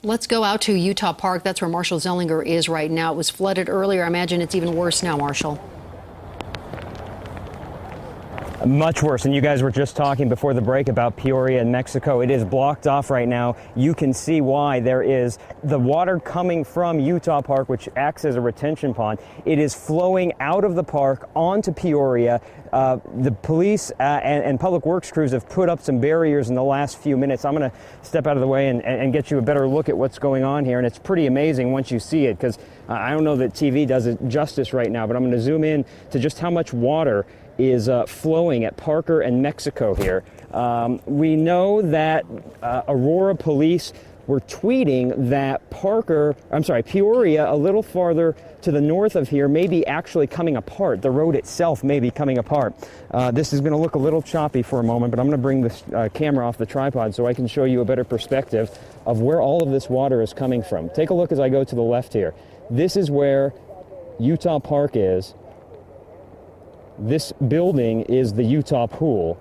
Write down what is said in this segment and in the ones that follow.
Let's go out to Utah Park. That's where Marshall Zellinger is right now. It was flooded earlier. I imagine it's even worse now, Marshall. Much worse, and you guys were just talking before the break about Peoria and Mexico. It is blocked off right now. You can see why. There is the water coming from Utah Park, which acts as a retention pond. It is flowing out of the park onto Peoria. The police and public works crews have put up some barriers in the last few minutes. I'm going to step out of the way and get you a better look at what's going on here, and it's pretty amazing once you see it, because I don't know that TV does it justice right now, but I'm going to zoom in to just how much water is flowing at Parker and Mexico here. We know that Aurora police were tweeting that Peoria, a little farther to the north of here, may be actually coming apart. The road itself may be coming apart. This is going to look a little choppy for a moment, but I'm going to bring this camera off the tripod so I can show you a better perspective of where all of this water is coming from. Take a look as I go to the left here. This is where Utah Park is. This building is the Utah pool,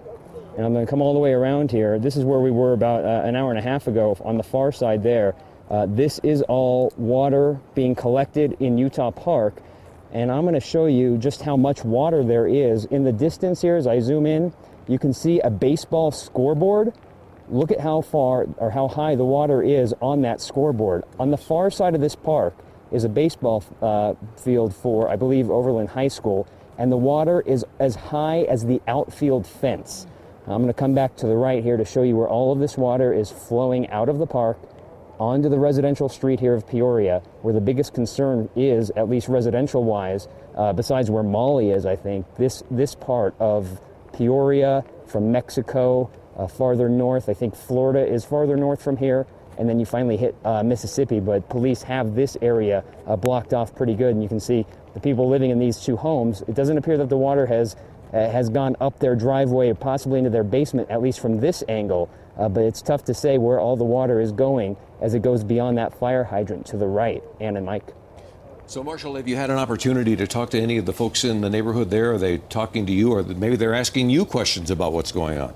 and I'm going to come all the way around here. This is where we were about an hour and a half ago on the far side there. This is all water being collected in Utah Park, and I'm going to show you just how much water there is. In the distance here, as I zoom in, you can see a baseball scoreboard. Look at how far or how high the water is on that scoreboard. On the far side of this park is a baseball field for, I believe, Overland High School, and the water is as high as the outfield fence. I'm going to come back to the right here to show you where all of this water is flowing out of the park onto the residential street here of Peoria, where the biggest concern is, at least residential-wise, besides where Molly is, I think, this part of Peoria from Mexico, farther north. I think Florida is farther north from here, and then you finally hit Mississippi, but police have this area blocked off pretty good, and you can see the people living in these two homes. It doesn't appear that the water has gone up their driveway, possibly into their basement, at least from this angle, but it's tough to say where all the water is going as it goes beyond that fire hydrant to the right. Ann and Mike. So, Marshall, have you had an opportunity to talk to any of the folks in the neighborhood there? Are they talking to you, or maybe they're asking you questions about what's going on?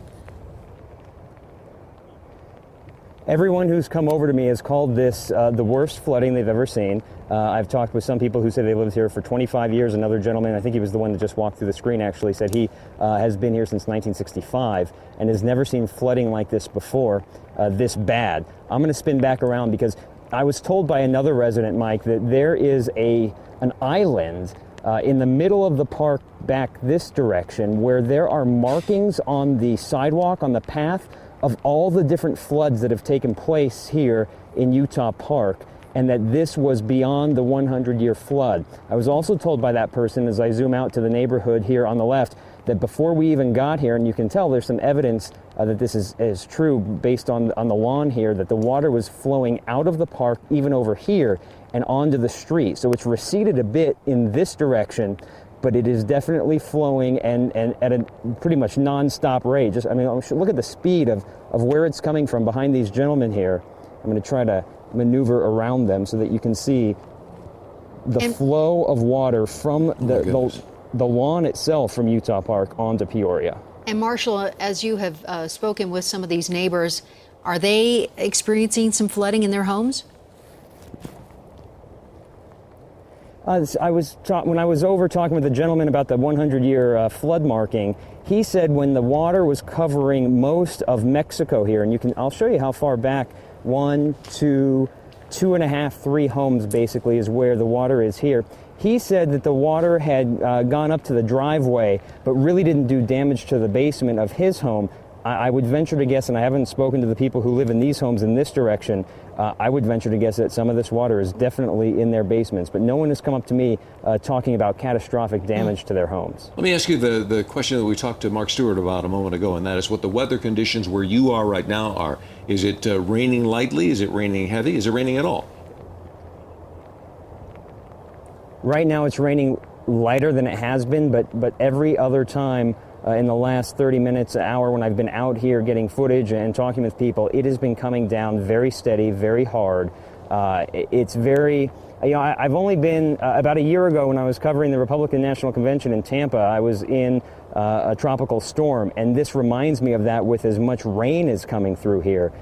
Everyone who's come over to me has called this the worst flooding they've ever seen. I've talked with some people who say they lived here for 25 years. Another gentleman, I think he was the one that just walked through the screen actually, said he has been here since 1965 and has never seen flooding like this before, this bad. I'm going to spin back around because I was told by another resident, Mike, that there is an island in the middle of the park back this direction where there are markings on the sidewalk, on the path, of all the different floods that have taken place here in Utah Park, and that this was beyond the 100-year flood. I was also told by that person, as I zoom out to the neighborhood here on the left, that before we even got here, and you can tell there's some evidence that this is true based on the lawn here, that the water was flowing out of the park, even over here, and onto the street. So it's receded a bit in this direction, but it is definitely flowing and at a pretty much non-stop rate. Just, I mean, look at the speed of where it's coming from behind these gentlemen here. I'm going to try to maneuver around them so that you can see the flow of water from the lawn itself from Utah Park onto Peoria. And Marshall, as you have spoken with some of these neighbors, are they experiencing some flooding in their homes? When I was over talking with the gentleman about the 100-year flood marking, he said when the water was covering most of Mexico here, and I'll show you how far back, 1, 2, 2.5, 3 homes basically is where the water is here. He said that the water had gone up to the driveway, but really didn't do damage to the basement of his home. I would venture to guess, and I haven't spoken to the people who live in these homes in this direction, I would venture to guess that some of this water is definitely in their basements, but no one has come up to me talking about catastrophic damage to their homes. Let me ask you the question that we talked to Mark Stewart about a moment ago, and that is what the weather conditions where you are right now are. Is it raining lightly? Is it raining heavy? Is it raining at all? Right now it's raining lighter than it has been, but every other time in the last 30 minutes, an hour, when I've been out here getting footage and talking with people, it has been coming down very steady, very hard. It's very, I've only been, about a year ago when I was covering the Republican National Convention in Tampa, I was in a tropical storm, and this reminds me of that with as much rain as coming through here.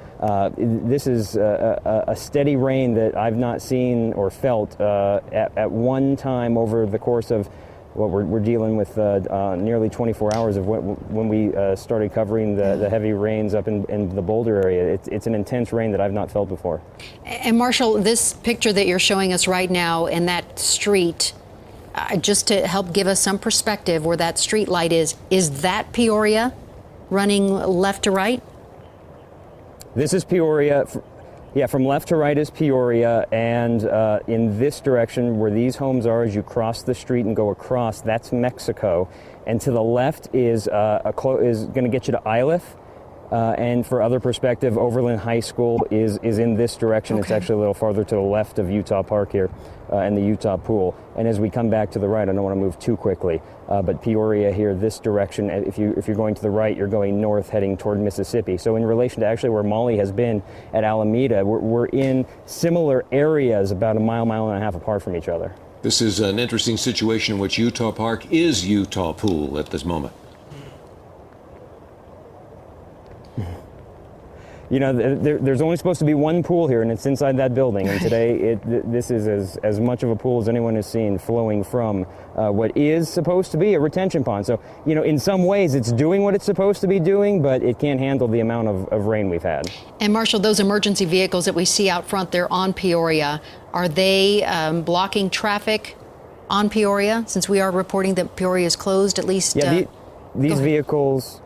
This is a steady rain that I've not seen or felt at one time over the course of what we're dealing with nearly 24 hours of when we started covering the heavy rains up in the Boulder area. It's an intense rain that I've not felt before. And Marshall, this picture that you're showing us right now in that street, just to help give us some perspective where that street light is that Peoria running left to right? This is Peoria. Yeah, from left to right is Peoria, and in this direction where these homes are, as you cross the street and go across, that's Mexico. And to the left is going to get you to Iliff. And for other perspective, Overland High School is in this direction. Okay. It's actually a little farther to the left of Utah Park here and the Utah Pool. And as we come back to the right, I don't want to move too quickly, but Peoria here, this direction, if you're going to the right, you're going north heading toward Mississippi. So in relation to actually where Molly has been at Alameda, we're in similar areas about a mile and a half apart from each other. This is an interesting situation in which Utah Park is Utah Pool at this moment. You know, there's only supposed to be one pool here, and it's inside that building. And today, this is as much of a pool as anyone has seen, flowing from what is supposed to be a retention pond. So, you know, in some ways, it's doing what it's supposed to be doing, but it can't handle the amount of rain we've had. And Marshall, those emergency vehicles that we see out front there on Peoria, are they blocking traffic on Peoria? Since we are reporting that Peoria is closed, at least. Yeah, these vehicles.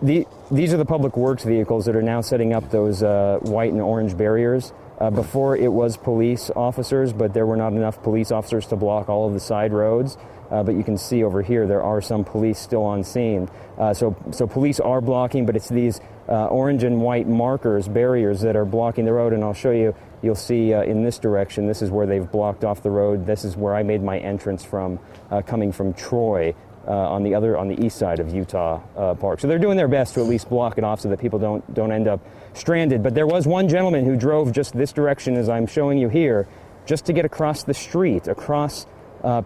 These are the public works vehicles that are now setting up those white and orange barriers. Before it was police officers, but there were not enough police officers to block all of the side roads. But you can see over here there are some police still on scene. So police are blocking, but it's these orange and white markers, barriers that are blocking the road. And I'll show you, you'll see in this direction, this is where they've blocked off the road. This is where I made my entrance from, coming from Troy. On the east side of Utah Park. So they're doing their best to at least block it off so that people don't end up stranded. But there was one gentleman who drove just this direction as I'm showing you here, just to get across the street, across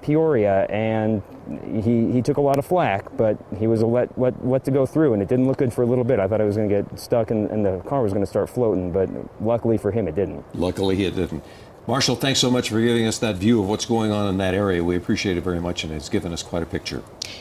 Peoria, and he took a lot of flack, but he was let to go through, and it didn't look good for a little bit. I thought I was going to get stuck and the car was going to start floating, but luckily for him it didn't. Luckily it didn't. Marshall, thanks so much for giving us that view of what's going on in that area. We appreciate it very much, and it's given us quite a picture.